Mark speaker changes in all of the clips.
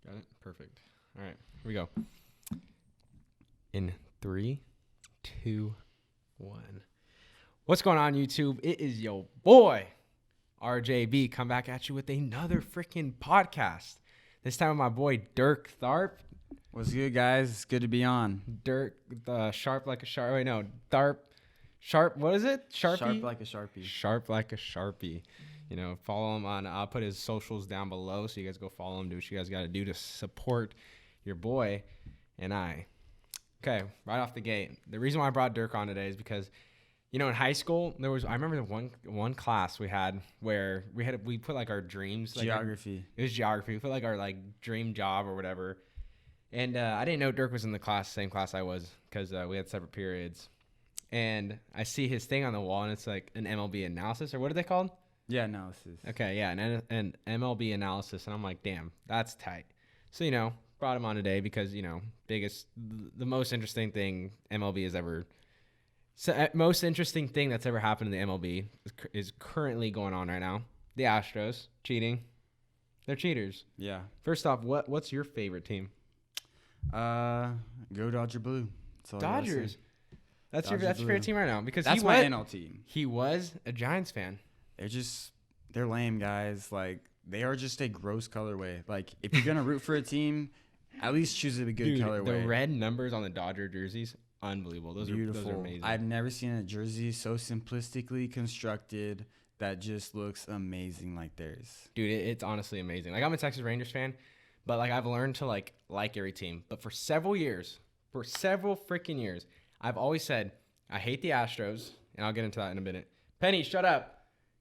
Speaker 1: Got it? Perfect. All right, here we go. In 3, 2, 1. What's going on, YouTube? It is your boy, RJB, come back at you with another freaking podcast. This time with my boy, Dirk Tharp.
Speaker 2: What's good, guys? It's good to be on.
Speaker 1: Dirk, sharp like a sharp. Wait, no. Tharp, sharp. What is it? Sharpie?
Speaker 2: Sharp like a Sharpie.
Speaker 1: Sharp like a Sharpie. You know, follow him on, I'll put his socials down below so you guys go follow him, do what you guys got to do to support your boy and I. Okay, right off the gate. The reason why I brought Dirk on today is because, you know, in high school, I remember the one class we had where we put like our dreams. Like
Speaker 2: Geography.
Speaker 1: It was geography. We put like our dream job or whatever. And I didn't know Dirk was in the same class I was because we had separate periods. And I see his thing on the wall and it's like an MLB analysis, or what are they called?
Speaker 2: Yeah, analysis.
Speaker 1: Okay, yeah, an MLB analysis, and I'm like, damn, that's tight. So, you know, brought him on today because, you know, the most interesting thing MLB has ever, most interesting thing that's ever happened in the MLB is currently going on right now. The Astros cheating. They're cheaters.
Speaker 2: Yeah.
Speaker 1: First off, what's your favorite team?
Speaker 2: Go Dodger Blue.
Speaker 1: Dodgers. That's
Speaker 2: Dodger
Speaker 1: your
Speaker 2: Blue.
Speaker 1: favorite team right now because
Speaker 2: That's my NL team.
Speaker 1: He was a Giants fan.
Speaker 2: They're lame, guys. Like, they are just a gross colorway. Like, if you're going to root for a team, at least choose a good colorway.
Speaker 1: The red numbers on the Dodger jerseys, unbelievable. Those
Speaker 2: Beautiful.
Speaker 1: Those are amazing.
Speaker 2: I've never seen a jersey so simplistically constructed that just looks amazing like theirs.
Speaker 1: Dude, it's honestly amazing. Like, I'm a Texas Rangers fan, but, like, I've learned to, like every team. But for several freaking years, I've always said, I hate the Astros, and I'll get into that in a minute. Penny, shut up.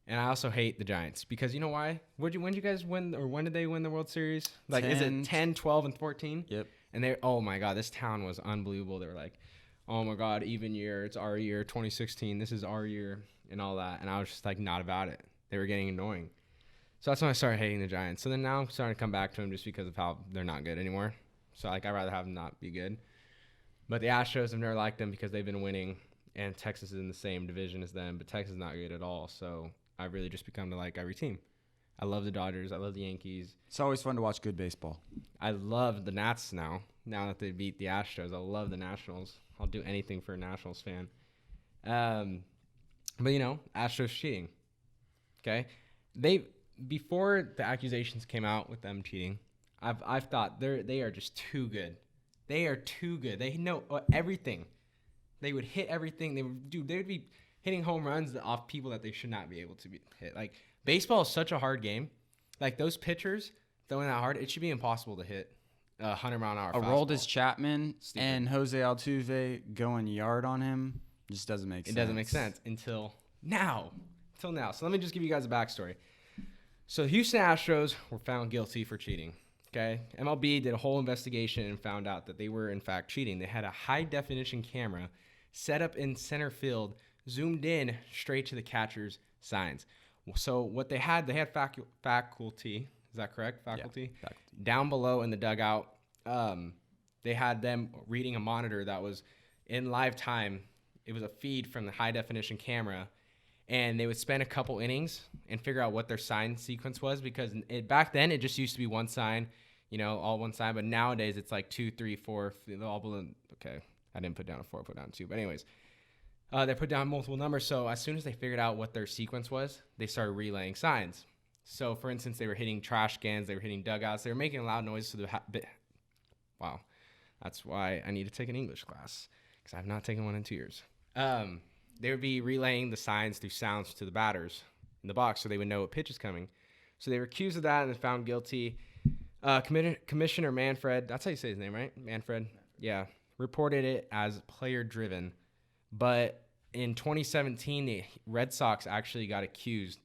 Speaker 1: And I also hate the Giants because you know why? When did you guys win, or when did they win the World Series? Like, is it 10, 12, and 14?
Speaker 2: Yep.
Speaker 1: And oh my God, this town was unbelievable. They were like, oh my God, even year. It's our year, 2016. This is our year and all that. And I was just like, not about it. They were getting annoying. So that's when I started hating the Giants. So then now I'm starting to come back to them just because of how they're not good anymore. So, like, I'd rather have them not be good. But the Astros, I've never liked them because they've been winning. And Texas is in the same division as them. But Texas is not good at all. So I've really just become to like every team. I love the Dodgers. I love the Yankees.
Speaker 2: It's always fun to watch good baseball.
Speaker 1: I love the Nats now. Now that they beat the Astros, I love the Nationals. I'll do anything for a Nationals fan. But, you know, Astros cheating. Okay? Before the accusations came out with them cheating, I've thought they are just too good. They are too good. They know everything. They would hit everything. They would be hitting home runs off people that they should not be able to hit. Like, baseball is such a hard game. Like, those pitchers throwing that hard, it should be impossible to hit 100-mile-an-hour fastball.
Speaker 2: Aroldis Chapman and Jose Altuve going yard on him just doesn't make sense.
Speaker 1: It doesn't make sense until now. So let me just give you guys a backstory. So the Houston Astros were found guilty for cheating. Okay, MLB did a whole investigation and found out that they were in fact cheating. They had a high-definition camera set up in center field, zoomed in straight to the catcher's signs. So what they had faculty. Is that correct? Faculty?
Speaker 2: Yeah, faculty.
Speaker 1: Down below in the dugout, they had them reading a monitor that was in live time. It was a feed from the high-definition camera, and they would spend a couple innings and figure out what their sign sequence was because back then it just used to be one sign, you know, all one sign. But nowadays it's like 2, 3, 4, all below. Okay, I didn't put down a 4, I put down 2. But anyways. They put down multiple numbers, so as soon as they figured out what their sequence was, they started relaying signs. So, for instance, they were hitting trash cans, they were hitting dugouts, they were making loud noises. Wow, that's why I need to take an English class, because I've not taken one in 2 years. They would be relaying the signs through sounds to the batters in the box, so they would know what pitch is coming. So they were accused of that and found guilty. Commissioner Manfred, that's how you say his name, right? Manfred? Yeah, reported it as player-driven. But in 2017, the Red Sox actually got accused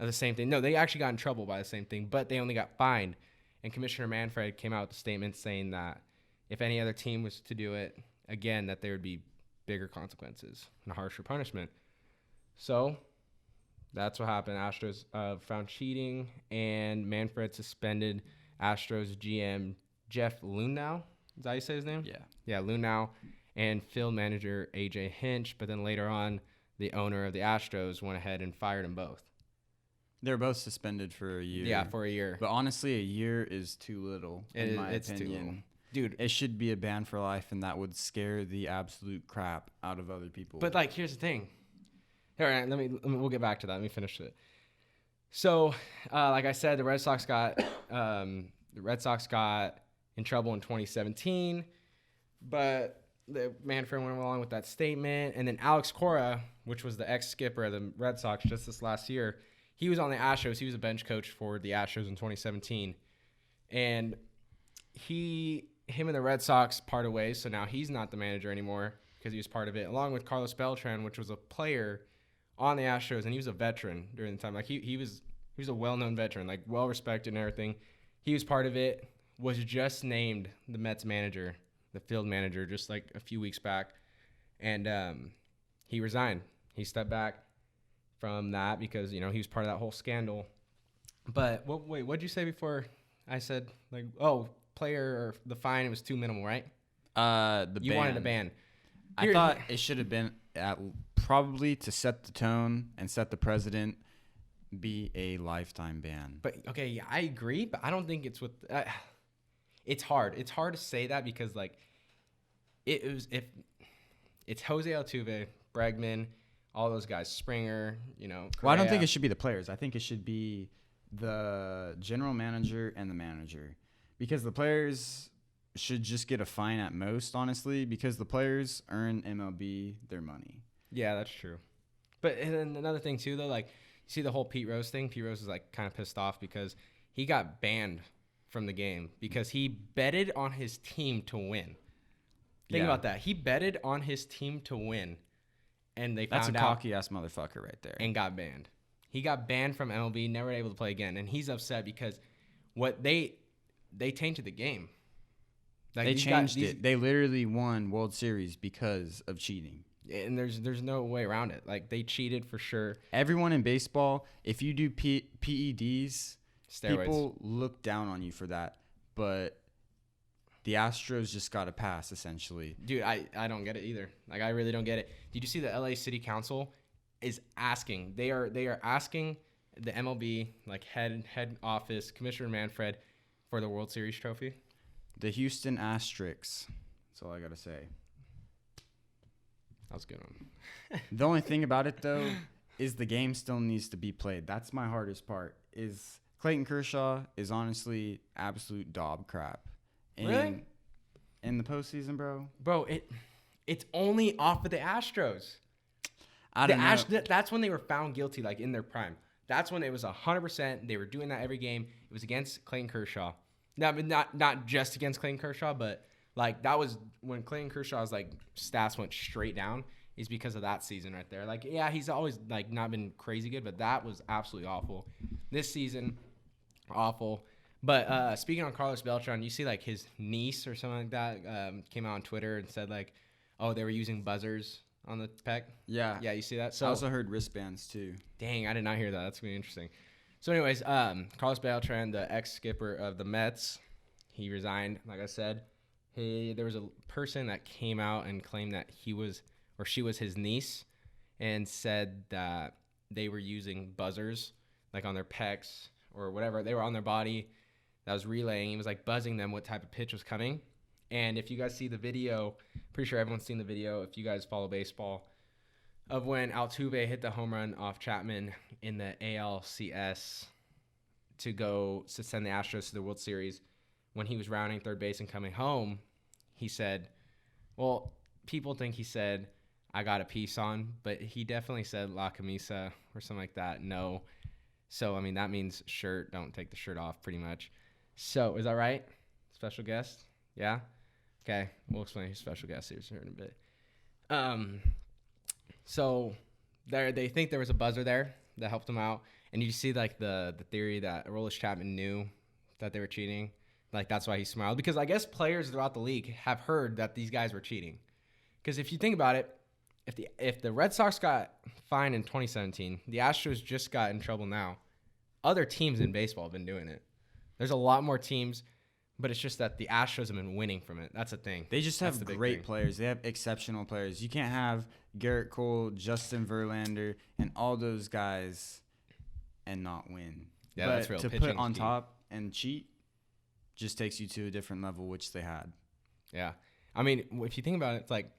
Speaker 1: of the same thing. No, they actually got in trouble by the same thing, but they only got fined. And Commissioner Manfred came out with a statement saying that if any other team was to do it again, that there would be bigger consequences and harsher punishment. So that's what happened. Astros found cheating, and Manfred suspended Astros GM Jeff Lunau. Is that how you say his name?
Speaker 2: Yeah.
Speaker 1: Yeah, Lunau. And field manager A.J. Hinch, but then later on, the owner of the Astros went ahead and fired them both.
Speaker 2: They're both suspended for a year.
Speaker 1: Yeah, for a year.
Speaker 2: But honestly, a year is too little, in my
Speaker 1: It's
Speaker 2: opinion.
Speaker 1: too little. Dude,
Speaker 2: it should be a ban for life, and that would scare the absolute crap out of other people.
Speaker 1: But like, here's the thing. All right, we'll get back to that. Let me finish it. So, like I said, the Red Sox got in trouble in 2017, but the Manfred went along with that statement, and then Alex Cora, which was the ex-skipper of the Red Sox just this last year, he was on the Astros. He was a bench coach for the Astros in 2017, and him and the Red Sox parted ways, so now he's not the manager anymore because he was part of it, along with Carlos Beltran, which was a player on the Astros, and he was a veteran during the time. Like he was a well-known veteran, like well-respected and everything. He was part of it, was just named the Mets manager, the field manager, just like a few weeks back, and he resigned. He stepped back from that because, he was part of that whole scandal. But what'd you say before I said, like, player or the fine, it was too minimal, right? You wanted a ban.
Speaker 2: I thought it should have been probably to set the tone and set the precedent, be a lifetime ban.
Speaker 1: But okay, yeah, I agree, but I don't think it's with. It's hard. It's hard to say that because like if it's Jose Altuve, Bregman, all those guys, Springer, Correa.
Speaker 2: Well, I don't think it should be the players. I think it should be the general manager and the manager. Because the players should just get a fine at most, honestly, because the players earn MLB their money.
Speaker 1: Yeah, that's true. But and then another thing, too, though, like, you see the whole Pete Rose thing? Pete Rose is, like, kind of pissed off because he got banned from the game because he betted on his team to win. Think about that. He betted on his team to win, and they found out.
Speaker 2: That's a cocky-ass motherfucker right there.
Speaker 1: And got banned. He got banned from MLB, never able to play again, and he's upset because what they tainted the game. Like
Speaker 2: they changed it. They literally won World Series because of cheating.
Speaker 1: And there's no way around it. Like, they cheated for sure.
Speaker 2: Everyone in baseball, if you do PEDs,
Speaker 1: steroids,
Speaker 2: people look down on you for that. But the Astros just got a pass, essentially.
Speaker 1: Dude, I don't get it either. Like, I really don't get it. Did you see the LA City Council is asking? They are asking the MLB, like, head office, Commissioner Manfred, for the World Series trophy?
Speaker 2: The Houston Astros. That's all I got to say.
Speaker 1: That was a good one.
Speaker 2: The only thing about it, though, is the game still needs to be played. That's my hardest part. Is Clayton Kershaw is honestly absolute dog crap.
Speaker 1: Really?
Speaker 2: In the postseason, bro?
Speaker 1: Bro, it's only off of the Astros.
Speaker 2: I don't know.
Speaker 1: That's when they were found guilty, like, in their prime. That's when it was 100%. They were doing that every game. It was against Clayton Kershaw. Now, not just against Clayton Kershaw, but like that was when Clayton Kershaw's like stats went straight down. Is because of that season right there. Like, yeah, he's always like not been crazy good, but that was absolutely awful. This season, awful. But speaking on Carlos Beltran, you see like his niece or something like that came out on Twitter and said like, oh, they were using buzzers on the pec.
Speaker 2: Yeah.
Speaker 1: Yeah, you see that? So
Speaker 2: I also heard wristbands too.
Speaker 1: Dang, I did not hear that. That's going to be interesting. So anyways, Carlos Beltran, the ex-skipper of the Mets, he resigned, like I said. There was a person that came out and claimed that he was or she was his niece and said that they were using buzzers like on their pecs or whatever. They were on their body that was relaying. He was like buzzing them what type of pitch was coming. And if you guys see the video, pretty sure everyone's seen the video if you guys follow baseball, of when Altuve hit the home run off Chapman in the ALCS to send the Astros to the World Series. When he was rounding third base and coming home, he said, well, people think he said, I got a piece on, but he definitely said La Camisa or something like that. No. So, I mean, that means shirt. Don't take the shirt off pretty much. So, is that right? Special guest? Yeah? Okay. We'll explain who special guest is here in a bit. So they think there was a buzzer there that helped them out. And you see like the theory that Aroldis Chapman knew that they were cheating. Like that's why he smiled. Because I guess players throughout the league have heard that these guys were cheating. Because if you think about it, if the Red Sox got fined in 2017, the Astros just got in trouble now. Other teams in baseball have been doing it. There's a lot more teams, but it's just that the Astros have been winning from it. That's the thing.
Speaker 2: They just have great players. They have exceptional players. You can't have Garrett Cole, Justin Verlander, and all those guys and not win.
Speaker 1: Yeah,
Speaker 2: but
Speaker 1: that's real.
Speaker 2: To
Speaker 1: Pitching
Speaker 2: put on
Speaker 1: is key.
Speaker 2: top and cheat just takes you to a different level, which they had.
Speaker 1: Yeah. I mean, if you think about it, it's like,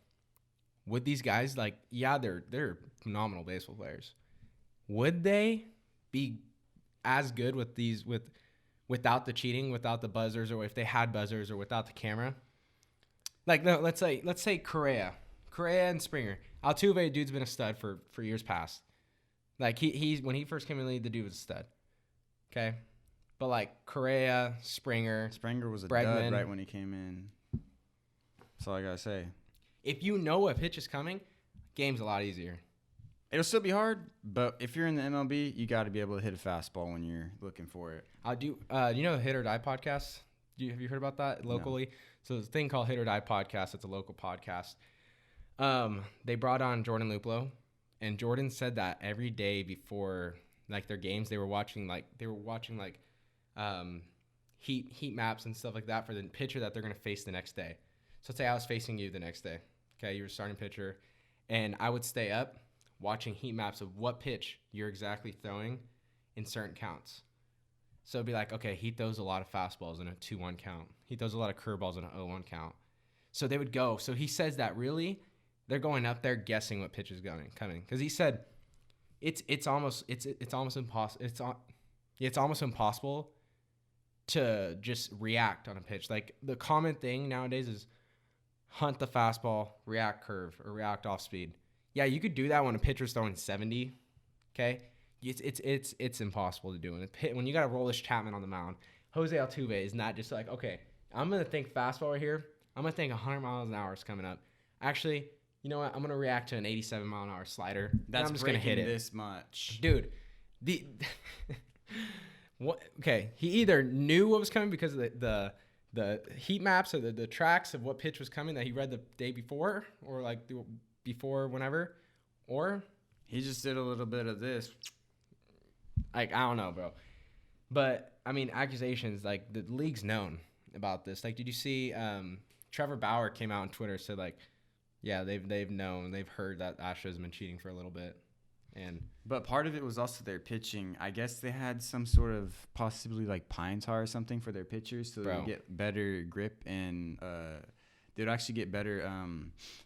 Speaker 1: would these guys, like, yeah, they're phenomenal baseball players. Would they be as good without the cheating, without the buzzers, or if they had buzzers, or without the camera? Like, no, let's say Correa and Springer. Altuve, dude's been a stud for years past. Like, he's when he first came in the league, the dude was a stud. Okay, but like Correa, Springer
Speaker 2: was a
Speaker 1: Bregman,
Speaker 2: dud right when he came in. That's all I gotta say.
Speaker 1: If you know a pitch is coming, game's a lot easier.
Speaker 2: It'll still be hard, but if you're in the MLB, you got to be able to hit a fastball when you're looking for it.
Speaker 1: You know the Hit or Die podcast? Have you heard about that locally? No. So there's a thing called Hit or Die podcast. It's a local podcast. They brought on Jordan Luplow, and Jordan said that every day before like their games, they were watching heat maps and stuff like that for the pitcher that they're gonna face the next day. So say I was facing you the next day. Okay, you were starting pitcher, and I would stay up watching heat maps of what pitch you're exactly throwing in certain counts. So it'd be like, okay, he throws a lot of fastballs in a 2-1 count. He throws a lot of curveballs in a 0-1 count. So they would go. So he says that really they're going up there guessing what pitch is coming. Because he said it's almost impossible. It's almost impossible to just react on a pitch. Like the common thing nowadays is hunt the fastball, react curve, or react off speed. Yeah, you could do that when a pitcher's throwing 70. Okay, it's impossible to do. When you got Aroldis Chapman on the mound, Jose Altuve is not just like, okay, I'm gonna think fastball right here. I'm gonna think 100 miles an hour is coming up. Actually, you know what? I'm gonna react to an 87 mile an hour slider.
Speaker 2: That's
Speaker 1: I'm just gonna hit it
Speaker 2: this much,
Speaker 1: dude. What? Okay, he either knew what was coming because of the heat maps or the tracks of what pitch was coming that he read the day before, or like before whenever, or
Speaker 2: he just did a little bit of this.
Speaker 1: Like, I don't know, bro. But I mean, accusations, like the league's known about this. Like, did you see Trevor Bauer came out on Twitter, said like, yeah, they've heard that Astros has been cheating for a little bit.
Speaker 2: But part of it was also their pitching. I guess they had some sort of possibly like pine tar or something for their pitchers, so they would get better grip and they'd actually get better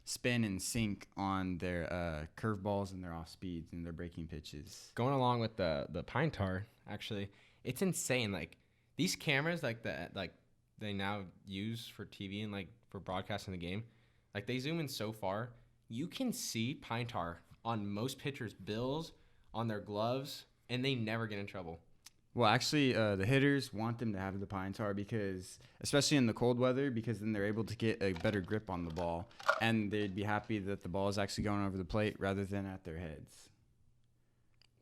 Speaker 2: spin and sink on their curveballs and their off speeds and their breaking pitches.
Speaker 1: Going along with the pine tar, actually, it's insane. Like these cameras, like they now use for TV and like for broadcasting the game, like they zoom in so far, you can see pine tar on most pitchers' bills, on their gloves, and they never get in trouble.
Speaker 2: Well, actually, the hitters want them to have the pine tar because, especially in the cold weather, because then they're able to get a better grip on the ball, and they'd be happy that the ball is actually going over the plate rather than at their heads.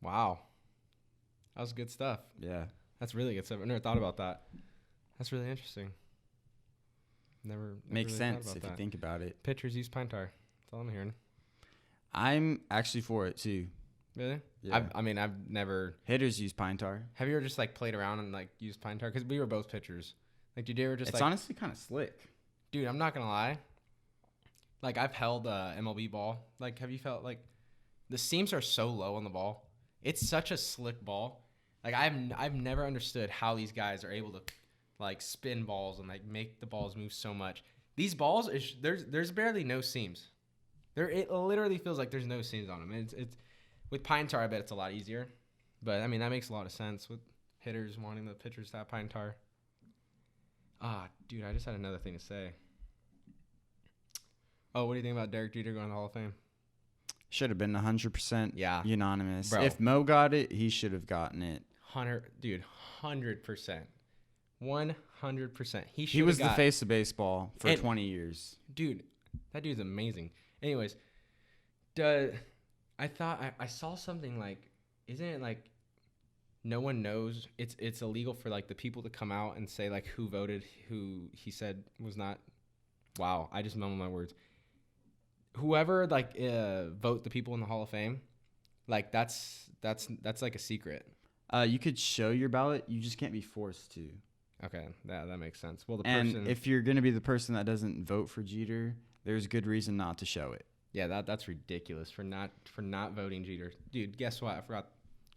Speaker 1: Wow. That was good stuff.
Speaker 2: Yeah.
Speaker 1: That's really good stuff. I never thought about that. That's really interesting. Never
Speaker 2: Makes
Speaker 1: really
Speaker 2: sense if you think about it.
Speaker 1: Pitchers use pine tar. That's all I'm hearing.
Speaker 2: I'm actually for it too.
Speaker 1: Really?
Speaker 2: Yeah.
Speaker 1: I've never.
Speaker 2: Hitters use pine tar.
Speaker 1: Have you ever just like played around and like used pine tar? Because we were both pitchers. Like, did you ever just?
Speaker 2: It's honestly kind of slick.
Speaker 1: Dude, I'm not gonna lie. Like, I've held a MLB ball. Like, have you felt like the seams are so low on the ball? It's such a slick ball. Like, I've never understood how these guys are able to like spin balls and like make the balls move so much. These balls, there's barely no seams. It literally feels like there's no seams on them. It's with pine tar, I bet it's a lot easier. But I mean, that makes a lot of sense with hitters wanting the pitchers to have pine tar. Dude, I just had another thing to say. Oh, what do you think about Derek Jeter going to the Hall of Fame?
Speaker 2: Should have been 100% unanimous.
Speaker 1: Bro.
Speaker 2: If Mo got it, he should have gotten it.
Speaker 1: 100%. 100%.
Speaker 2: He was the face of baseball for 20 years.
Speaker 1: Dude, that dude's amazing. Anyways, I thought I saw something like, isn't it like no one knows? It's illegal for like the people to come out and say like who voted, who he said was not. Wow, I just mumbled my words. Whoever like vote the people in the Hall of Fame, like that's like a secret.
Speaker 2: You could show your ballot, you just can't be forced to.
Speaker 1: Okay, that makes sense. Well,
Speaker 2: and if you're gonna be the person that doesn't vote for Jeter, there's good reason not to show it.
Speaker 1: Yeah, that's ridiculous for not voting Jeter. Dude, guess what? I forgot.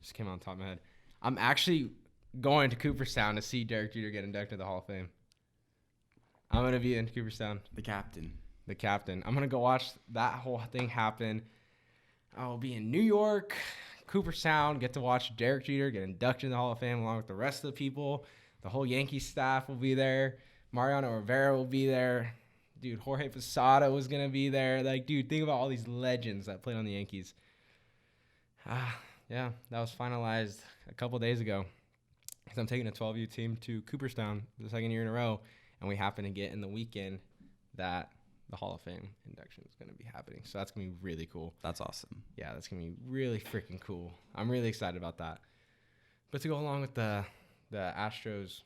Speaker 1: Just came on top of my head. I'm actually going to Cooperstown to see Derek Jeter get inducted to the Hall of Fame. I'm going to be in Cooperstown.
Speaker 2: The captain.
Speaker 1: The captain. I'm going to go watch that whole thing happen. I'll be in New York, Cooperstown, get to watch Derek Jeter get inducted in the Hall of Fame along with the rest of the people. The whole Yankee staff will be there. Mariano Rivera will be there. Dude, Jorge Posada was going to be there. Like, dude, think about all these legends that played on the Yankees. Yeah, that was finalized a couple days ago. Because I'm taking a 12U team to Cooperstown the second year in a row. And we happen to get in the weekend that the Hall of Fame induction is going to be happening. So that's going to be really cool.
Speaker 2: That's awesome.
Speaker 1: Yeah, that's going to be really freaking cool. I'm really excited about that. But to go along with the Astros,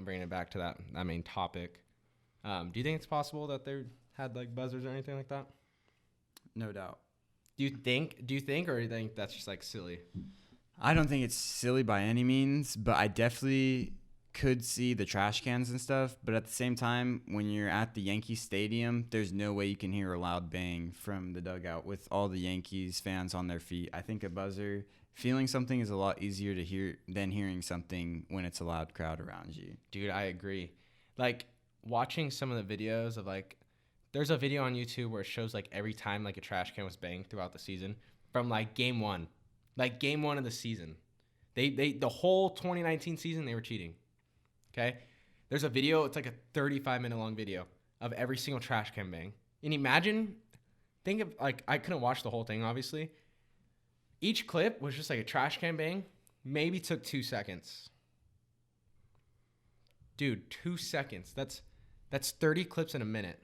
Speaker 1: bringing it back to that main topic, do you think it's possible that they had like buzzers or anything like that?
Speaker 2: No doubt.
Speaker 1: Do you think, or do you think that's just like silly?
Speaker 2: I don't think it's silly by any means, but I definitely could see the trash cans and stuff. But at the same time, when you're at the Yankee Stadium, there's no way you can hear a loud bang from the dugout with all the Yankees fans on their feet. I think a buzzer, feeling something is a lot easier to hear than hearing something when it's a loud crowd around you.
Speaker 1: Dude, I agree. Like, watching some of the videos of like, there's a video on YouTube where it shows like every time like a trash can was banged throughout the season from like game one of the season. The whole 2019 season they were cheating. Okay, there's a video. It's like a 35-minute long video of every single trash can bang. And think of like, I couldn't watch the whole thing obviously. Each clip was just like a trash can bang. Maybe took 2 seconds. Dude, 2 seconds. That's 30 clips in a minute.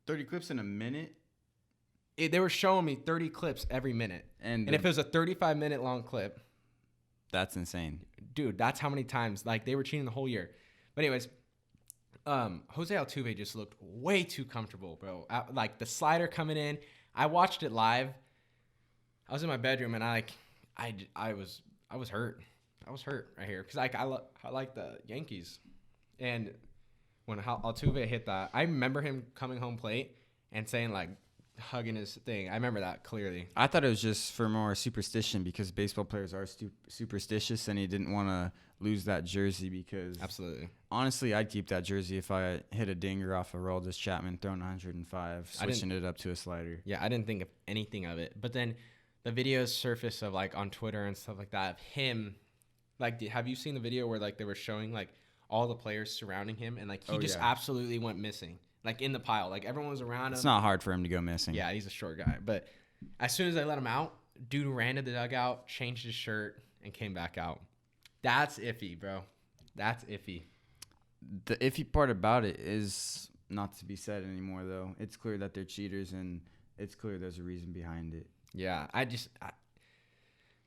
Speaker 2: 30 clips in a minute?
Speaker 1: They were showing me 30 clips every minute. And if it was a 35-minute long clip.
Speaker 2: That's insane.
Speaker 1: Dude, that's how many times. Like, they were cheating the whole year. But anyways, Jose Altuve just looked way too comfortable, bro. Like, the slider coming in. I watched it live. I was in my bedroom, and I was hurt. I was hurt right here because I like the Yankees. And when Altuve hit that, I remember him coming home plate and saying, like, hugging his thing. I remember that clearly.
Speaker 2: I thought it was just for more superstition because baseball players are superstitious, and he didn't want to lose that jersey because
Speaker 1: absolutely.
Speaker 2: Honestly, I'd keep that jersey if I hit a dinger off of Aroldis Chapman throwing 105, switching it up to a slider.
Speaker 1: Yeah, I didn't think of anything of it. But then the videos surface of like on Twitter and stuff like that of him. Like, have you seen the video where like they were showing like all the players surrounding him and like he just absolutely went missing? Like in the pile, like everyone was around him.
Speaker 2: It's not hard for him to go missing.
Speaker 1: Yeah, he's a short guy. But as soon as they let him out, dude ran to the dugout, changed his shirt, and came back out. That's iffy, bro. That's iffy.
Speaker 2: The iffy part about it is not to be said anymore, though. It's clear that they're cheaters, and it's clear there's a reason behind it.
Speaker 1: Yeah, I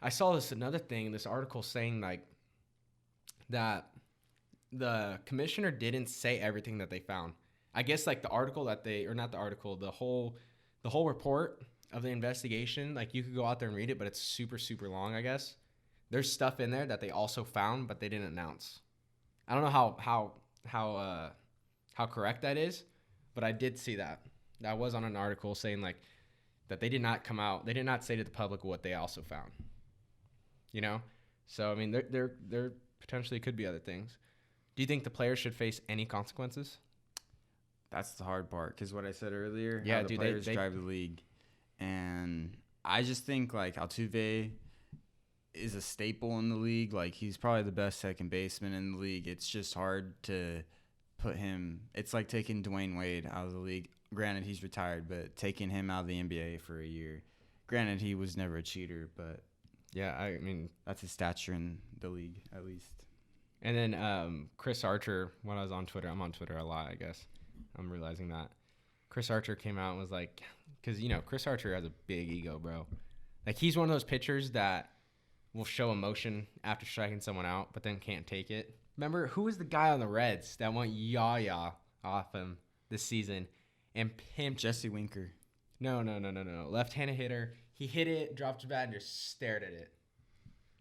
Speaker 1: saw this article saying like that the commissioner didn't say everything that they found. I guess like the whole report of the investigation, like you could go out there and read it, but it's super, super long, I guess. There's stuff in there that they also found, but they didn't announce. I don't know how correct that is, but I did see that. That was on an article saying like that they did not say to the public what they also found. You know? So I mean there potentially could be other things. Do you think the players should face any consequences?
Speaker 2: That's the hard part because what I said earlier,
Speaker 1: yeah,
Speaker 2: how the players drive the league. And I just think like Altuve is a staple in the league. Like he's probably the best second baseman in the league. It's just hard to put him. It's like taking Dwayne Wade out of the league. Granted, he's retired, but taking him out of the NBA for a year. Granted, he was never a cheater, but
Speaker 1: yeah, I mean
Speaker 2: that's his stature in the league at least.
Speaker 1: And then Chris Archer, when I was on Twitter, I'm on Twitter a lot, I guess. I'm realizing that. Chris Archer came out and was like, because, Chris Archer has a big ego, bro. Like, he's one of those pitchers that will show emotion after striking someone out, but then can't take it. Remember, who was the guy on the Reds that went yah-yah off him this season and pimped?
Speaker 2: Jesse Winker.
Speaker 1: No. Left-handed hitter. He hit it, dropped his bat, and just stared at it.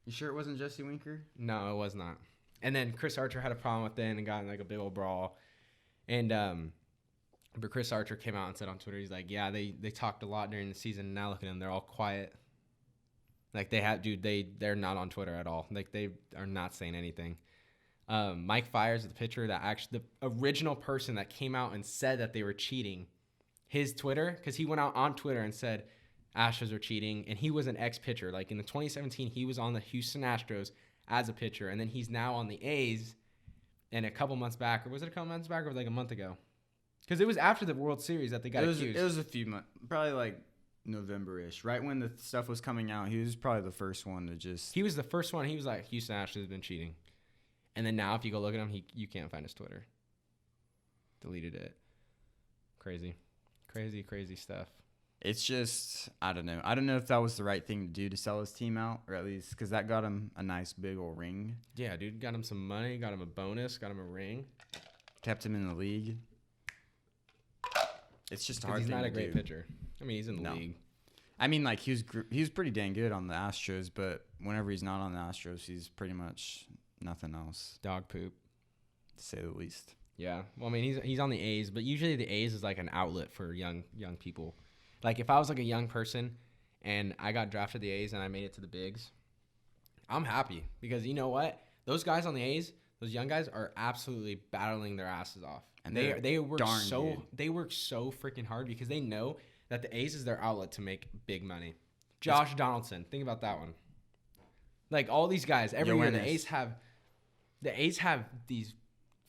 Speaker 2: You sure it wasn't Jesse Winker?
Speaker 1: No, it was not. And then Chris Archer had a problem with it and got in like a big old brawl. And but Chris Archer came out and said on Twitter, he's like, yeah, they talked a lot during the season. And now look at them, they're all quiet. Like they're not on Twitter at all. Like they are not saying anything. Mike Fiers, the pitcher the original person that came out and said that they were cheating, his Twitter, because he went out on Twitter and said Astros are cheating, and he was an ex-pitcher. Like in the 2017, he was on the Houston Astros as a pitcher, and then he's now on the A's. And a couple months back, or was it a couple months back, or like a month ago? Because it was after the World Series that they got accused.
Speaker 2: It was a few months, probably like November-ish, right when the stuff was coming out. He was probably the first one to just.
Speaker 1: He was the first one. He was like, Houston Astros have been cheating. And then now, if you go look at him, you can't find his Twitter. Deleted it. Crazy stuff.
Speaker 2: It's just, I don't know. I don't know if that was the right thing to do to sell his team out, or at least because that got him a nice big old ring.
Speaker 1: Yeah, dude, got him some money, got him a bonus, got him a ring.
Speaker 2: Kept him in the league. It's just hard.
Speaker 1: He's not a great pitcher. I mean, he's in the league.
Speaker 2: I mean, like he was pretty dang good on the Astros, but whenever he's not on the Astros, he's pretty much nothing else.
Speaker 1: Dog poop,
Speaker 2: to say the least.
Speaker 1: Yeah. Well, I mean, he's on the A's, but usually the A's is like an outlet for young people. Like if I was like a young person and I got drafted to the A's and I made it to the bigs, I'm happy because you know what? Those guys on the A's, those young guys are absolutely battling their asses off. And they work so freaking hard because they know that the A's is their outlet to make big money. Josh Donaldson, think about that one. Like all these guys, every year the A's have these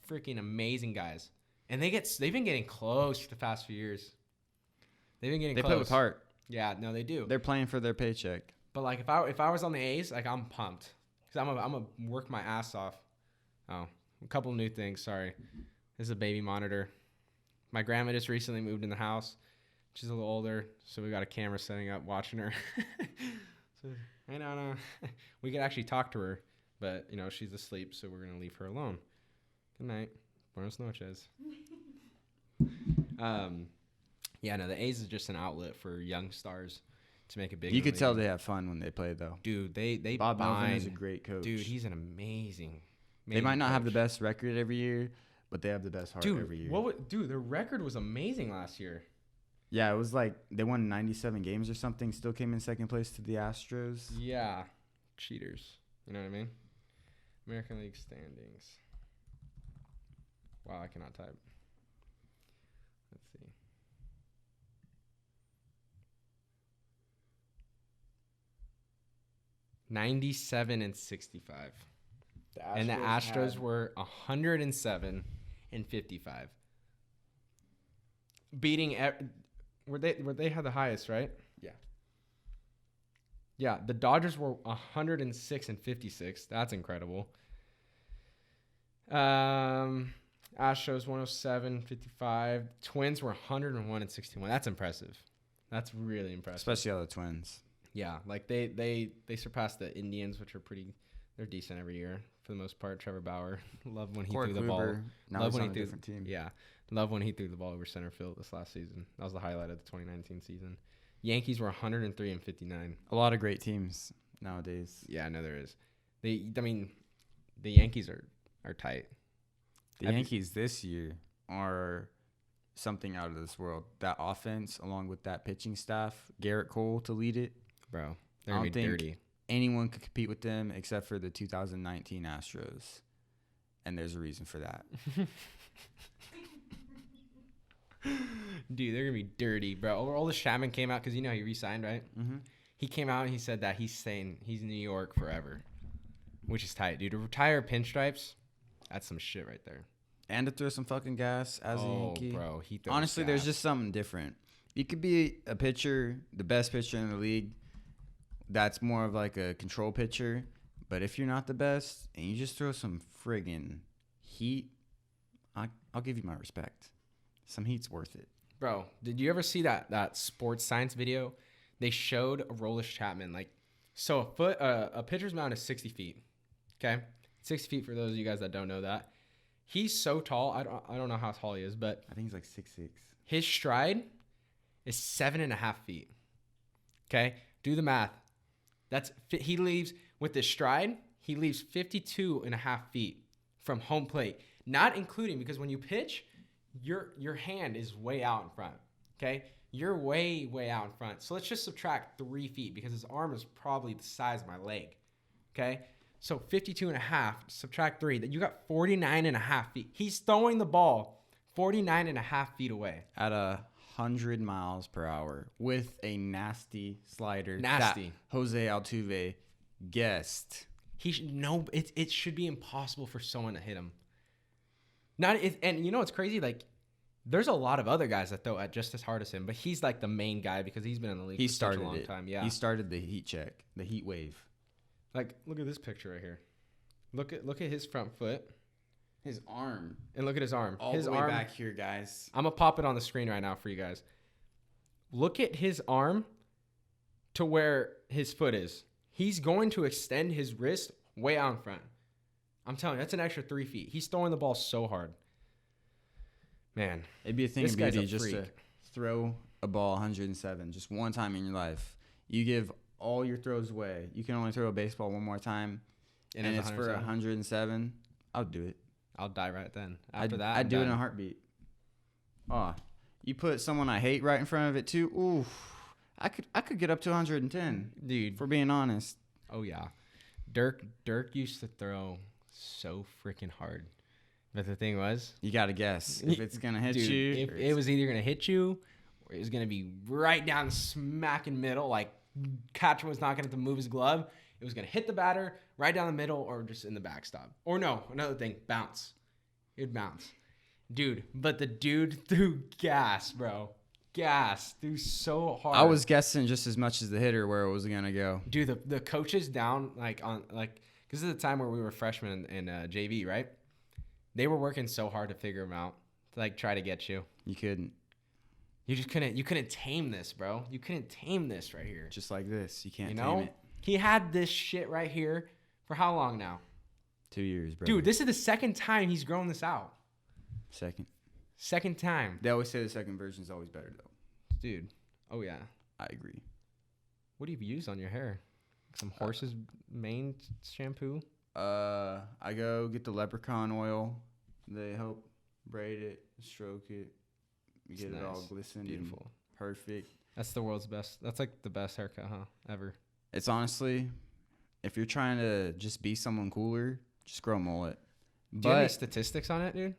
Speaker 1: freaking amazing guys. And they've been getting close for the past few years. They play
Speaker 2: with heart.
Speaker 1: Yeah, no, they do.
Speaker 2: They're playing for their paycheck.
Speaker 1: But like if I was on the A's, like I'm pumped because I'm gonna work my ass off. Oh, a couple new things. Sorry, this is a baby monitor. My grandma just recently moved in the house. She's a little older, so we got a camera setting up watching her. So I know we could actually talk to her, but you know she's asleep, so we're gonna leave her alone. Good night. Buenas noches. Yeah, no, the A's is just an outlet for young stars to make a big.
Speaker 2: You could tell they have fun when they play, though.
Speaker 1: Dude, they
Speaker 2: Bob Melvin is a great coach.
Speaker 1: Dude, he's an amazing.
Speaker 2: They might not have the best record every year, but they have the best heart every year.
Speaker 1: Their record was amazing last year.
Speaker 2: Yeah, it was like they won 97 games or something. Still came in second place to the Astros.
Speaker 1: Yeah, cheaters. You know what I mean? American League standings. Wow, I cannot type. Let's see. $97-65. And the Astros were 107-55. Beating were they had the highest, right?
Speaker 2: Yeah.
Speaker 1: Yeah, the Dodgers were 106-56. That's incredible. Astros 107-55. Twins were 101-61. That's impressive. That's really impressive.
Speaker 2: Especially all the Twins.
Speaker 1: Yeah, like they surpassed the Indians, which are they're decent every year for the most part. Trevor Bauer, love when he threw the ball.
Speaker 2: Love when he threw a different team.
Speaker 1: Yeah, love when he threw the ball over center field this last season. That was the highlight of the 2019 season. Yankees were 103-59.
Speaker 2: A lot of great teams nowadays.
Speaker 1: Yeah, I know there is. The Yankees are tight.
Speaker 2: The Yankees this year are something out of this world. That offense, along with that pitching staff, Garrett Cole to lead it.
Speaker 1: Bro, they're going to be dirty.
Speaker 2: Anyone could compete with them except for the 2019 Astros. And there's a reason for that.
Speaker 1: Dude, they're going to be dirty, bro. Oldest Chapman came out because you know he re-signed, right?
Speaker 2: Mm-hmm.
Speaker 1: He came out and he said that he's saying he's in New York forever, which is tight, dude. To retire pinstripes, that's some shit right there.
Speaker 2: And to throw some fucking gas as a Yankee.
Speaker 1: Bro, he throws
Speaker 2: honestly,
Speaker 1: gas.
Speaker 2: There's just something different. You could be a pitcher, the best pitcher in the league. That's more of like a control pitcher. But if you're not the best and you just throw some friggin' heat, I'll give you my respect. Some heat's worth it.
Speaker 1: Bro, did you ever see that sports science video? They showed Aroldis Chapman. Like, so a pitcher's mound is 60 feet. Okay? 60 feet for those of you guys that don't know that. He's so tall. I don't know how tall he is, but
Speaker 2: I think he's like 6'6".
Speaker 1: His stride is 7.5 feet. Okay? Do the math. He leaves with his stride, he leaves 52.5 feet from home plate. Not including, because when you pitch, your hand is way out in front. Okay? You're way, way out in front. So let's just subtract 3 feet because his arm is probably the size of my leg. Okay? So 52 and a half, subtract 3. That you got 49 and a half feet. He's throwing the ball 49 and a half feet away.
Speaker 2: At 100 miles per hour with a nasty slider.
Speaker 1: Nasty.
Speaker 2: That Jose Altuve guessed.
Speaker 1: He should no. It should be impossible for someone to hit him. And you know what's crazy? Like, there's a lot of other guys that throw at just as hard as him, but he's like the main guy because he's been in the league for such a long time. Yeah,
Speaker 2: he started the heat check, the heat wave.
Speaker 1: Like, look at this picture right here. Look at his front foot,
Speaker 2: his arm,
Speaker 1: and look at his arm.
Speaker 2: All
Speaker 1: his
Speaker 2: the way
Speaker 1: arm,
Speaker 2: back here, guys.
Speaker 1: I'm gonna pop it on the screen right now for you guys. Look at his arm to where his foot is. He's going to extend his wrist way out in front. I'm telling you, that's an extra 3 feet. He's throwing the ball so hard. Man,
Speaker 2: it'd be a thing
Speaker 1: this
Speaker 2: of
Speaker 1: guy's
Speaker 2: beauty
Speaker 1: a
Speaker 2: just to
Speaker 1: freak.
Speaker 2: throw a ball 107 just one time in your life. You give all your throws away. You can only throw a baseball one more time, and it's for 107. I'll do it.
Speaker 1: I'll die right then.
Speaker 2: I'd do it in a heartbeat. Oh, you put someone I hate right in front of it too. Ooh, I could get up to 110,
Speaker 1: dude.
Speaker 2: For being honest.
Speaker 1: Oh yeah, Dirk used to throw so freaking hard. But the thing was,
Speaker 2: you got to guess if it's going to hit
Speaker 1: dude,
Speaker 2: you.
Speaker 1: If it was either going to hit you or it was going to be right down smack in the middle, like catcher was not going to have to move his glove. It was going to hit the batter right down the middle or just in the backstop. Or no, another thing, bounce. It would bounce. Dude, but the dude threw gas, bro. Gas. Threw so hard.
Speaker 2: I was guessing just as much as the hitter where it was going to go.
Speaker 1: Dude, the coaches down, because this is the time where we were freshmen in JV, right? They were working so hard to figure him out, to like try to get you.
Speaker 2: You couldn't.
Speaker 1: You just couldn't. You couldn't tame this, bro. You couldn't tame this right here.
Speaker 2: Just like this, you can't
Speaker 1: you
Speaker 2: tame
Speaker 1: know?
Speaker 2: it.
Speaker 1: He had this shit right here for how long now?
Speaker 2: 2 years, bro.
Speaker 1: Dude, this is the second time he's grown this out. Second time.
Speaker 2: They always say the second version is always better, though.
Speaker 1: Dude. Oh yeah.
Speaker 2: I agree.
Speaker 1: What do you use on your hair? Some horse's mane shampoo?
Speaker 2: I go get the leprechaun oil. They help braid it, stroke it, get it all glistened, beautiful, perfect.
Speaker 1: That's the world's best. That's like the best haircut, huh? Ever.
Speaker 2: It's honestly, if you're trying to just be someone cooler, just grow a mullet.
Speaker 1: Do you have any statistics on it, dude?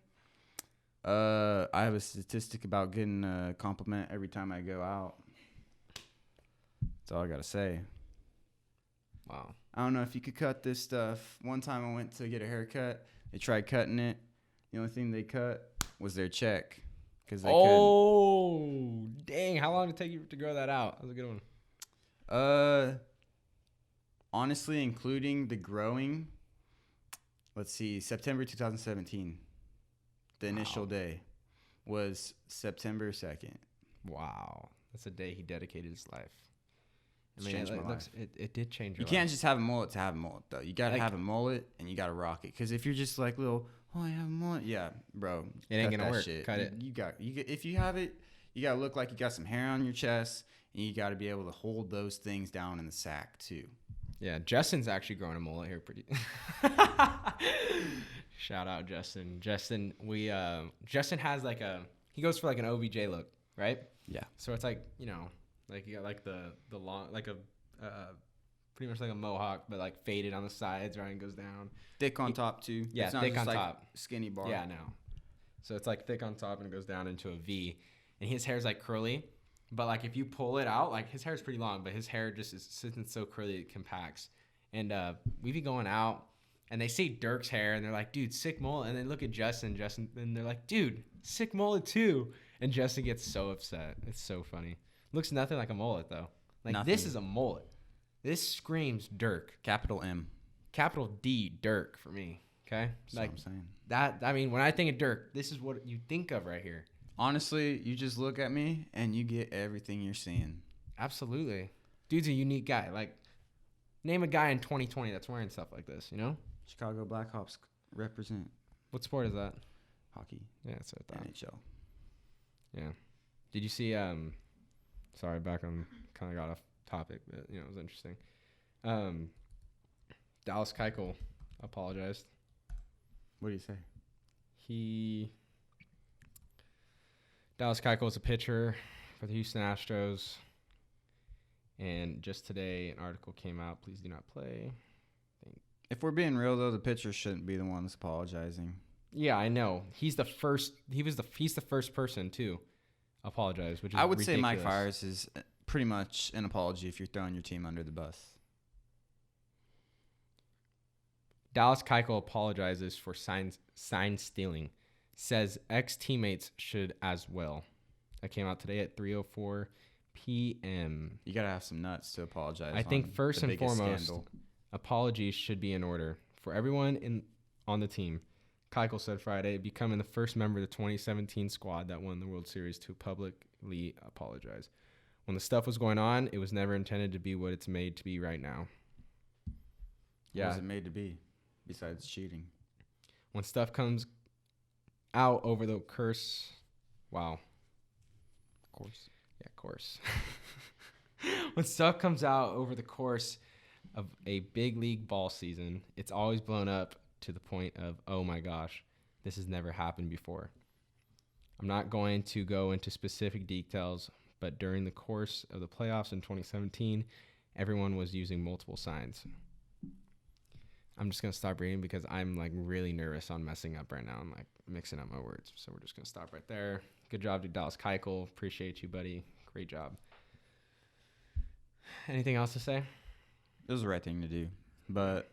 Speaker 2: I have a statistic about getting a compliment every time I go out. That's all I gotta say.
Speaker 1: Wow.
Speaker 2: I don't know if you could cut this stuff. One time I went to get a haircut. They tried cutting it. The only thing they cut was their check. Cause they couldn't.
Speaker 1: Dang. How long did it take you to grow that out? That was a good one.
Speaker 2: Honestly, including the growing, let's see, September 2017. The initial day was September 2nd.
Speaker 1: Wow. That's the day he dedicated his life.
Speaker 2: It's changed my life.
Speaker 1: It did change your life.
Speaker 2: You can't just have a mullet to have a mullet, though. You got to have a mullet, and you got to rock it. Because if you're just like little, I have a mullet. Yeah, bro.
Speaker 1: It ain't going to work.
Speaker 2: Shit.
Speaker 1: Cut it.
Speaker 2: If you have it, you got to look like you got some hair on your chest, and you got to be able to hold those things down in the sack, too.
Speaker 1: Yeah, Justin's actually growing a mullet here pretty. Shout out Justin. Justin has he goes for like an OBJ look, right?
Speaker 2: Yeah.
Speaker 1: So it's like, like you got like the long, like a pretty much like a mohawk, but like faded on the sides, right, and goes down.
Speaker 2: Thick on top too.
Speaker 1: Yeah,
Speaker 2: it's not
Speaker 1: thick
Speaker 2: just
Speaker 1: on
Speaker 2: like
Speaker 1: top.
Speaker 2: Skinny bar.
Speaker 1: Yeah, no. So it's like thick on top and it goes down into a V, and his hair's like curly, but like if you pull it out, like his hair's pretty long, but his hair just is sitting so curly it compacts. And we be going out, and they see Dirk's hair, and they're like, dude, sick mullet. And they look at Justin, and they're like, dude, sick mullet too. And Justin gets so upset. It's so funny. Looks nothing like a mullet, though. Like,
Speaker 2: nothing.
Speaker 1: This is a mullet. This screams Dirk.
Speaker 2: Capital M.
Speaker 1: Capital D, Dirk, for me. Okay?
Speaker 2: That's what I'm saying.
Speaker 1: I mean, when I think of Dirk, this is what you think of right here.
Speaker 2: Honestly, you just look at me, and you get everything you're seeing.
Speaker 1: Absolutely. Dude's a unique guy. Like, name a guy in 2020 that's wearing stuff like this,
Speaker 2: Chicago Blackhawks represent.
Speaker 1: What sport is that?
Speaker 2: Hockey.
Speaker 1: Yeah, that's what I thought.
Speaker 2: NHL.
Speaker 1: Yeah. Did you see, sorry, back on, kind of got off topic, but, it was interesting. Dallas Keuchel apologized.
Speaker 2: What do you say?
Speaker 1: Dallas Keuchel is a pitcher for the Houston Astros. And just today, an article came out. Please do not play.
Speaker 2: If we're being real, though, the pitcher shouldn't be the one that's apologizing.
Speaker 1: Yeah, I know. He's the first. He's the first person to apologize, which is
Speaker 2: I would
Speaker 1: ridiculous.
Speaker 2: say Mike Fiers is pretty much an apology if you're throwing your team under the bus.
Speaker 1: Dallas Keuchel apologizes for sign stealing. Says ex-teammates should as well. That came out today at 3:04 p.m.
Speaker 2: You gotta have some nuts to apologize.
Speaker 1: I think first and foremost,
Speaker 2: scandal.
Speaker 1: apologies should be in order for everyone on the team. Keuchel said Friday, becoming the first member of the 2017 squad that won the World Series to publicly apologize. When the stuff was going on, it was never intended to be what it's made to be right now.
Speaker 2: What was it made to be, besides cheating?
Speaker 1: When stuff comes out over the course, wow.
Speaker 2: Course.
Speaker 1: Yeah, course. When stuff comes out over the course of a big league ball season, it's always blown up to the point of, oh my gosh, this has never happened before. I'm not going to go into specific details, but during the course of the playoffs in 2017, everyone was using multiple signs. I'm just going to stop reading because I'm like really nervous on messing up right now. I'm like mixing up my words. So we're just going to stop right there. Good job to Dallas Keuchel. Appreciate you, buddy. Great job. Anything else to say?
Speaker 2: It was the right thing to do. But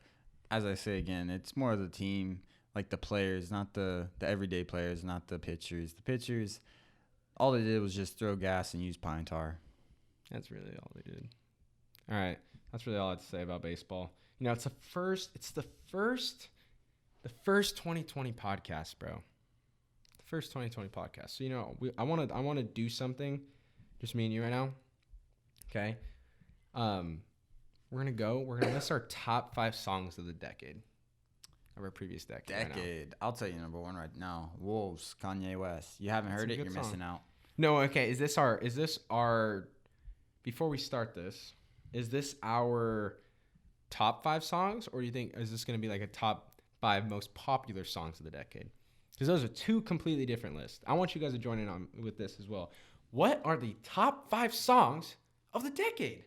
Speaker 2: as I say again, it's more of the team, like the players, not the everyday players, not the pitchers. The pitchers, all they did was just throw gas and use pine tar.
Speaker 1: That's really all they did. All right. That's really all I have to say about baseball. You know, it's the first 2020 podcast, bro. The first 2020 podcast. So, you know, I want to do something, just me and you right now. Okay. We're gonna list our top 5 songs of the decade, of our previous decade.
Speaker 2: Right, I'll tell you number 1 right now. Wolves, Kanye West. You haven't heard it, you're missing out.
Speaker 1: No, okay. Is this our? Before we start this, is this our top 5 songs, or do you think is this gonna be like a top 5 most popular songs of the decade? Because those are 2 completely different lists. I want you guys to join in on with this as well. What are the top 5 songs of the decade?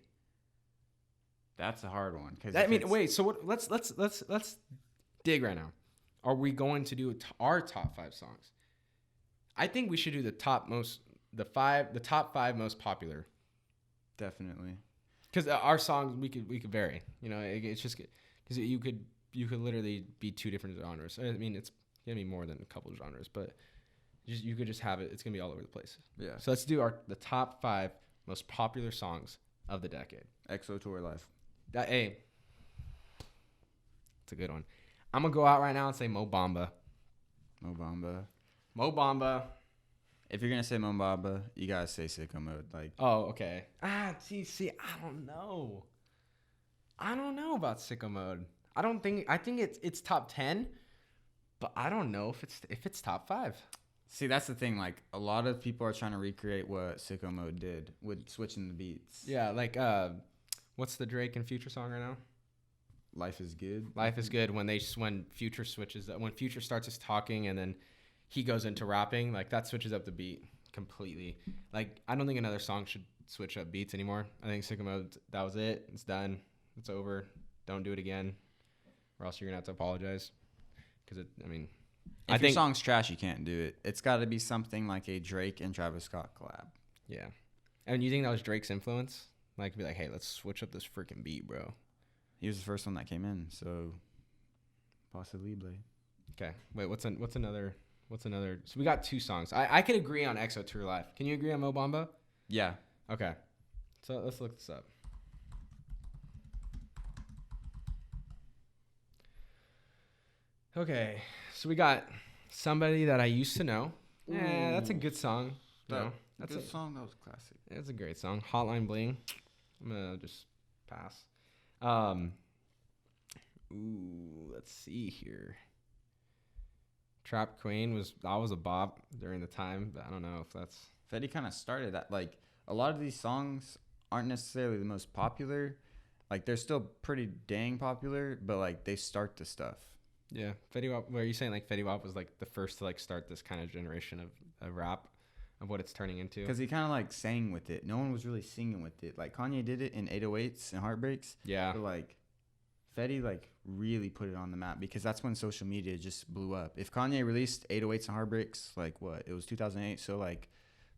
Speaker 2: That's a hard one.
Speaker 1: Wait. So what? Let's dig right now. Are we going to do our top 5 songs? I think we should do the top 5 most popular.
Speaker 2: Definitely.
Speaker 1: Because our songs we could vary. You know, it's just because you could literally be 2 different genres. I mean, it's gonna be more than a couple of genres, but you could just have it. It's gonna be all over the place.
Speaker 2: Yeah.
Speaker 1: So let's do the top 5 most popular songs of the decade.
Speaker 2: EXO Tour Life.
Speaker 1: Hey, it's a good one. I'm gonna go out right now and say Mo Bamba. Mo Bamba.
Speaker 2: If you're gonna say Mo Bamba, you gotta say Sicko Mode. Like.
Speaker 1: Oh, okay. See, I don't know. I don't know about Sicko Mode. I think it's top 10, but I don't know if it's top 5.
Speaker 2: See, that's the thing. Like, a lot of people are trying to recreate what Sicko Mode did with switching the beats.
Speaker 1: Yeah, like what's the Drake and Future song right now?
Speaker 2: Life is Good.
Speaker 1: Life is Good. When Future switches, when Future starts his talking and then he goes into rapping, like that switches up the beat completely. Like, I don't think another song should switch up beats anymore. I think Sicko Mode, that was it. It's done. It's over. Don't do it again, or else you're gonna have to apologize. Because
Speaker 2: If your song's trash, you can't do it. It's got to be something like a Drake and Travis Scott collab.
Speaker 1: Yeah. And you think that was Drake's influence? Like, be like, hey, let's switch up this freaking beat, bro.
Speaker 2: He was the first one that came in, so possibly.
Speaker 1: Okay. Wait, what's another? So we got 2 songs. I could agree on EXO Tour Life. Can you agree on Mo Bamba?
Speaker 2: Yeah.
Speaker 1: Okay. So let's look this up. Okay. So we got Somebody That I Used to Know. Yeah, that's a good song.
Speaker 2: That's a song. That was classic.
Speaker 1: It's a great song. Hotline Bling. I'm gonna just pass. Let's see here. Trap Queen was a bop during the time, but I don't know if that's.
Speaker 2: Fetty kind of started that. Like, a lot of these songs aren't necessarily the most popular. Like, they're still pretty dang popular, but like they start the stuff.
Speaker 1: Yeah, Fetty Wap. What are you saying? Like Fetty Wap was like the first to like start this kind of generation of rap. of what it's turning into.
Speaker 2: Because he kind of like sang with it. No one was really singing with it. Like Kanye did it in 808s and Heartbreaks.
Speaker 1: Yeah.
Speaker 2: But like Fetty like really put it on the map because that's when social media just blew up. If Kanye released 808s and Heartbreaks, like what? It was 2008. So like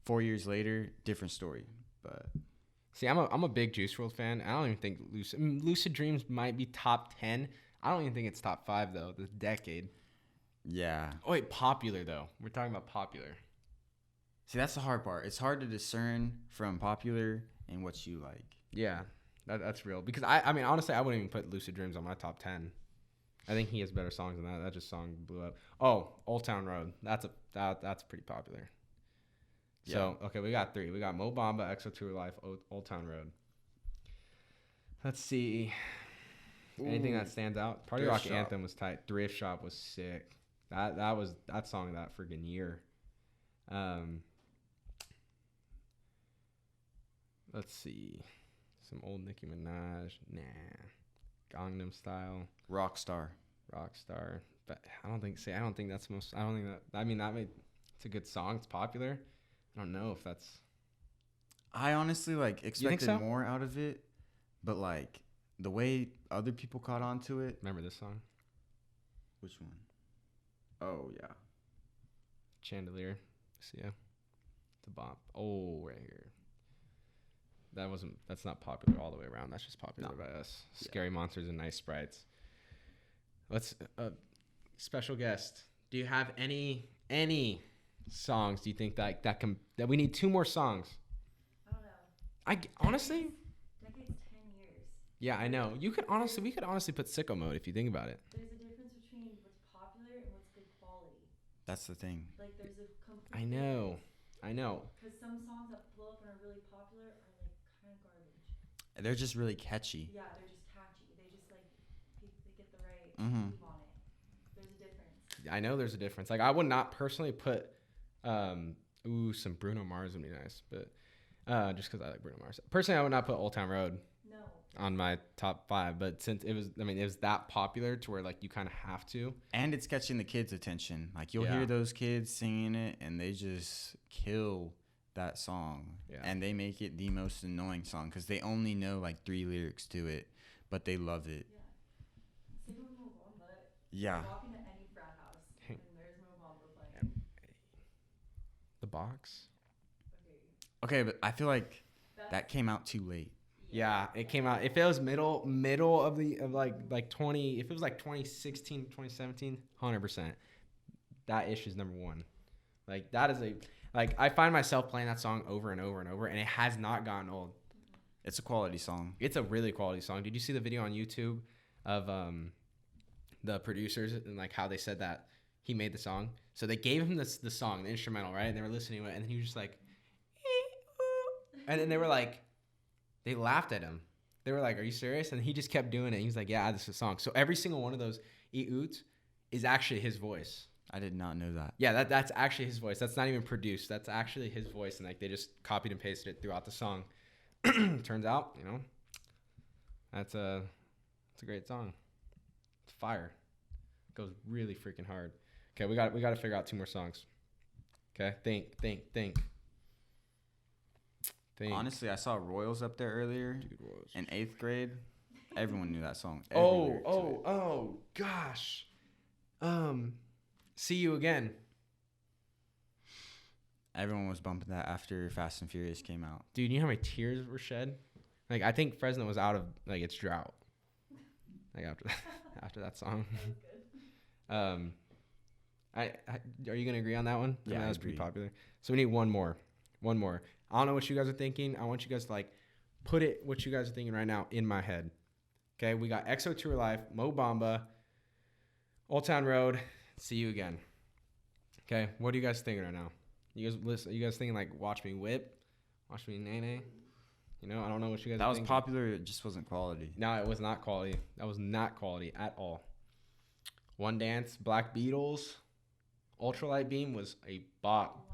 Speaker 2: 4 years later, different story. But
Speaker 1: see, I'm a big Juice WRLD fan. I don't even think Lucid Dreams might be top 10. I don't even think it's top 5 though. This decade.
Speaker 2: yeah.
Speaker 1: Oh wait, popular though. We're talking about popular.
Speaker 2: See, that's the hard part. It's hard to discern from popular and what you like.
Speaker 1: Yeah, that's real. Because I mean, honestly, I wouldn't even put Lucid Dreams on my top 10. I think he has better songs than that. That just song blew up. Oh, Old Town Road. That's pretty popular.
Speaker 2: Yeah.
Speaker 1: So okay, we got 3. We got Mo Bamba, EXO Tour Life, Old Town Road. Let's see. Anything that stands out? Party
Speaker 2: Thrift
Speaker 1: Rock
Speaker 2: Shop.
Speaker 1: Anthem was tight. Thrift Shop was sick. That song that freaking year. Let's see. Some old Nicki Minaj. Nah. Gangnam Style.
Speaker 2: Rockstar.
Speaker 1: Rockstar. But I don't think that's most. I don't think that. I mean, it's a good song. It's popular. I don't know if that's.
Speaker 2: I honestly like expected
Speaker 1: so?
Speaker 2: more out of it, but like the way other people caught on to it.
Speaker 1: Remember this song?
Speaker 2: Which one? Oh yeah.
Speaker 1: Chandelier. See ya. The bop. Oh, right here. That's not popular all the way around. That's just popular by us.
Speaker 2: Yeah.
Speaker 1: Scary Monsters and Nice Sprites. Let's special guest. Do you have any songs do you think that we need 2 more songs?
Speaker 3: I don't know.
Speaker 1: Honestly,
Speaker 3: Decade's 10 years.
Speaker 1: yeah, I know. We could honestly put Sicko Mode if you think about it.
Speaker 3: There's a difference between what's popular and what's good quality.
Speaker 2: That's the thing.
Speaker 3: Like there's a complete.
Speaker 1: I know.
Speaker 3: Because some songs that blow up and are really popular are like kind of garbage.
Speaker 2: They're just really catchy.
Speaker 3: Yeah, they're just catchy. They just like they get the right
Speaker 2: Mhm.
Speaker 3: move on it. There's a difference.
Speaker 1: I know there's a difference. Like I would not personally put some Bruno Mars would be nice, but just because I like Bruno Mars. Personally, I would not put Old Town Road
Speaker 3: No.
Speaker 1: on my top 5, but since it was that popular to where like you kind of have to.
Speaker 2: And it's catching the kids' attention. Like you'll
Speaker 1: Yeah.
Speaker 2: hear those kids singing it and they just kill that song.
Speaker 1: Yeah.
Speaker 2: And they make it the most annoying song because they only know like 3 lyrics to it, but they love it.
Speaker 3: Yeah. Same with Mo Bamba.
Speaker 2: Yeah.
Speaker 3: Walk into any frat house and there's Mo Bamba playing.
Speaker 1: The Box.
Speaker 3: Okay.
Speaker 2: Okay, but I feel like that came out too late.
Speaker 1: Yeah, it came out. If it was middle of like 20, if it was like 2016, 2017, 100%. That ish is number 1. Like that is I find myself playing that song over and over and over, and it has not gotten old.
Speaker 2: It's a quality song.
Speaker 1: It's a really quality song. Did you see the video on YouTube of the producers and like how they said that he made the song? So they gave him the song, the instrumental, right? And they were listening to it, and then he was just like, and then they were like, they laughed at him. They were like, "Are you serious?" And he just kept doing it. He was like, "Yeah, this is a song." So every single one of those oots is actually his voice.
Speaker 2: I did not know that.
Speaker 1: Yeah, that's actually his voice. That's not even produced. That's actually his voice, and like they just copied and pasted it throughout the song. Turns out, that's a great song. It's fire. It goes really freaking hard. Okay, we got to figure out 2 more songs. Okay, think.
Speaker 2: Honestly, I saw Royals up there earlier.
Speaker 1: Dude, Royals.
Speaker 2: In 8th grade. Everyone knew that song. Every lyric to it.
Speaker 1: Oh, gosh. See You Again.
Speaker 2: Everyone was bumping that after Fast and Furious came out.
Speaker 1: Dude, you know how many tears were shed? Like, I think Fresno was out of, like, its drought. Like, after that song.
Speaker 3: That was good.
Speaker 1: Are you going to agree on that one?
Speaker 2: Yeah,
Speaker 1: that
Speaker 2: I
Speaker 1: was pretty
Speaker 2: agree.
Speaker 1: popular. So we need one more. I don't know what you guys are thinking. I want you guys to, like, put it, what you guys are thinking right now, in my head. Okay, we got EXO Tour Life, Mo Bamba, Old Town Road, See You Again. Okay, what are you guys thinking right now? You guys listen. You guys thinking like Watch Me Whip, Watch Me Nay Nay? I don't know what you guys.
Speaker 2: That
Speaker 1: are
Speaker 2: was
Speaker 1: thinking.
Speaker 2: popular. It just wasn't quality.
Speaker 1: No, it was not quality. That was not quality at all. One Dance, Black Beatles, Ultralight Beam was a bop.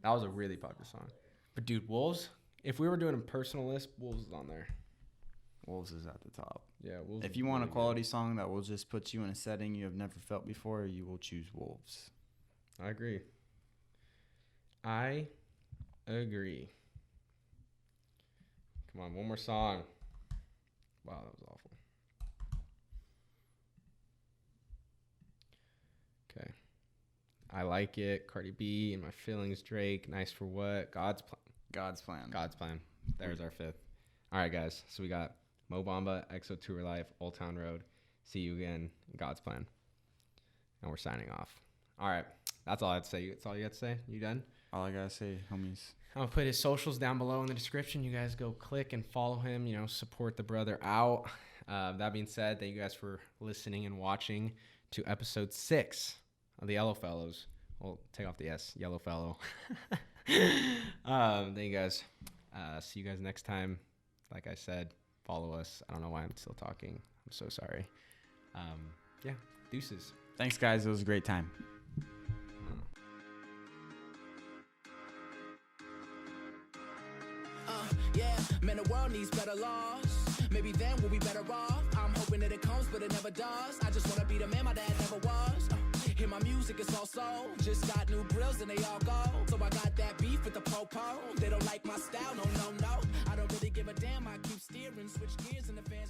Speaker 1: That was a really popular song. But dude, Wolves. If we were doing a personal list, Wolves is on there.
Speaker 2: Wolves is at the top.
Speaker 1: Yeah, Wolves.
Speaker 2: If
Speaker 1: is
Speaker 2: you want a
Speaker 1: really
Speaker 2: quality song that will just put you in a setting you have never felt before, you will choose Wolves.
Speaker 1: good. I agree. I agree. Come on, one more song. Wow, that was awful. Okay. I Like It, Cardi B, and My Feelings, Drake, Nice for What, God's Plan.
Speaker 2: God's plan.
Speaker 1: God's Plan. There's our fifth. All right, guys. So we got Mo Bamba, EXO Tour Life, Old Town Road, See You Again, God's Plan. And we're signing off. All right. That's all I have to say. That's all you have to say? You done?
Speaker 2: All I gotta say, homies.
Speaker 1: I'm going to put his socials down below in the description. You guys go click and follow him, support the brother out. That being said, thank you guys for listening and watching to episode 6 of the Yellow Fellows. We'll take off the S, Yellow Fellow. Thank you guys. See you guys next time. Like I said, follow us. I don't know why I'm still talking. I'm so sorry. Yeah, deuces.
Speaker 2: Thanks, guys. It was a great time.
Speaker 4: Yeah, man, the world needs better laws. Maybe then we'll be better off. I'm hoping that it comes, but it never does. I just wanna be the man my dad never was. Hear my music, it's all soul. Just got new grills and they all go. So I got that beef with the po-po. They don't like my style, no. I don't really give a damn. I keep steering, switch gears and the fans